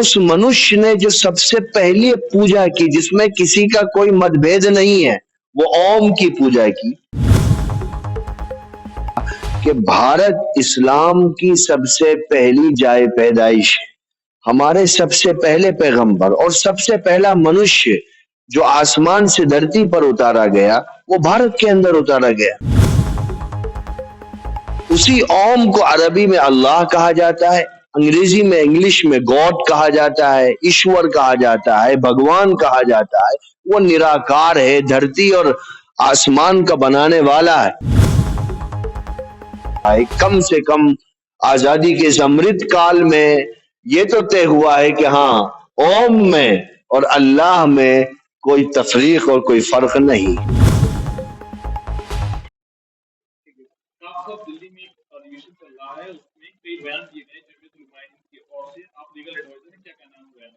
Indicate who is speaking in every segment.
Speaker 1: اس मनुष्य ने जो सबसे पहले पूजा की जिसमें किसी का कोई मतभेद नहीं है, वो ओम की पूजा की कि भारत इस्लाम की सबसे पहली जाए पैदाइश है। हमारे सबसे पहले पैगंबर और सबसे पहला मनुष्य जो आसमान से धरती पर उतारा गया वो भारत के अंदर उतारा गया। उसी ओम को अरबी में अल्लाह कहा जाता है, अंग्रेजी में इंग्लिश में गॉड कहा जाता है, ईश्वर कहा जाता है, भगवान कहा जाता है। वो निराकार है, धरती और आसमान का बनाने वाला है। कम से कम आजादी के इस अमृत काल में ये तो तय हुआ है कि हाँ, ओम में और अल्लाह में कोई तफरीक और कोई फर्क नहीं।
Speaker 2: दिल्ली में अधिवेशन चल रहा है, उसमें कई बयान दिए गए जमीयत उलमा-ए-हिंद की ओर से, आप लीगल एडवाइजर हैं, क्या कहना है बयान?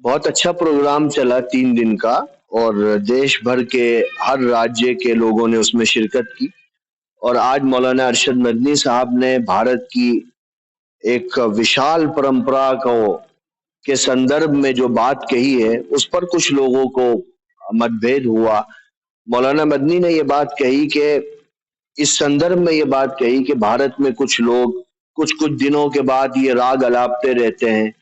Speaker 1: बहुत अच्छा प्रोग्राम चला 3 दिन का और देश भर के हर राज्य के लोगों ने उसमें शिरकत की। और आज मौलाना अरशद मदनी साहब ने भारत की एक विशाल परंपरा को के संदर्भ में जो बात कही है उस पर कुछ लोगों को मतभेद हुआ। मौलाना मदनी ने ये बात कही कि इस संदर्भ में ये बात कही कि भारत में कुछ लोग कुछ दिनों के बाद ये राग अलापते रहते हैं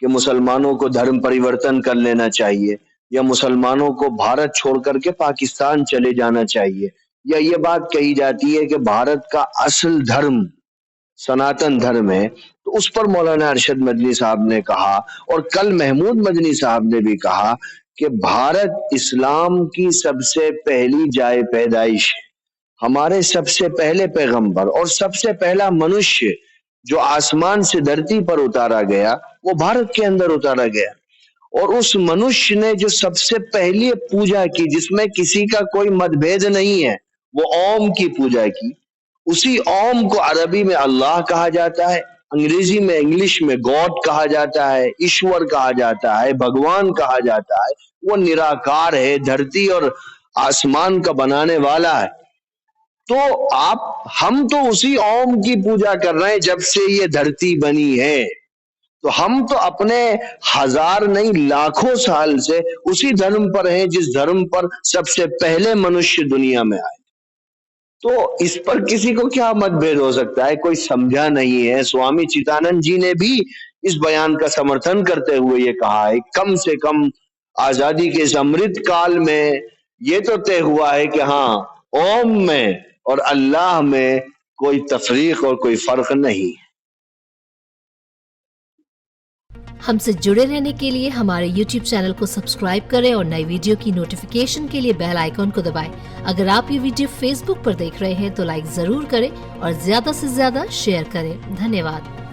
Speaker 1: कि मुसलमानों को धर्म परिवर्तन कर लेना चाहिए या मुसलमानों को भारत छोड़ करके पाकिस्तान चले जाना चाहिए, या ये बात कही जाती है कि भारत का असल धर्म सनातन धर्म है। तो उस पर मौलाना अरशद मदनी साहब ने कहा और कल महमूद मदनी साहब ने भी कहा कि भारत इस्लाम की सबसे पहली जाए पैदाइश है। हमारे सबसे पहले पैगंबर और सबसे पहला मनुष्य जो आसमान से धरती पर उतारा गया वो भारत के अंदर उतारा गया। और उस मनुष्य ने जो सबसे पहले पूजा की जिसमें किसी का कोई मतभेद नहीं है, वो ओम की पूजा की। उसी ओम को अरबी में अल्लाह कहा जाता है, अंग्रेजी में इंग्लिश में गॉड कहा जाता है, ईश्वर कहा जाता है, भगवान कहा जाता है। वो निराकार है, धरती और आसमान का बनाने वाला है। तो हम तो उसी ओम की पूजा कर रहे हैं जब से ये धरती बनी है। तो हम तो अपने हजार नहीं लाखों साल से उसी धर्म पर हैं जिस धर्म पर सबसे पहले मनुष्य दुनिया में आए। तो इस पर किसी को क्या मतभेद हो सकता है, कोई समझा नहीं है। स्वामी चिदानंद जी ने भी इस बयान का समर्थन करते हुए ये कहा है, कम से कम आजादी के इस अमृत काल में ये तो तय हुआ है कि हाँ, ओम में और अल्लाह में कोई तफरीक और कोई फर्क नहीं।
Speaker 3: हमसे जुड़े रहने के लिए हमारे YouTube चैनल को सब्सक्राइब करें और नई वीडियो की नोटिफिकेशन के लिए बेल आइकॉन को दबाएं। अगर आप ये वीडियो Facebook पर देख रहे हैं तो लाइक जरूर करें और ज्यादा से ज्यादा शेयर करें। धन्यवाद।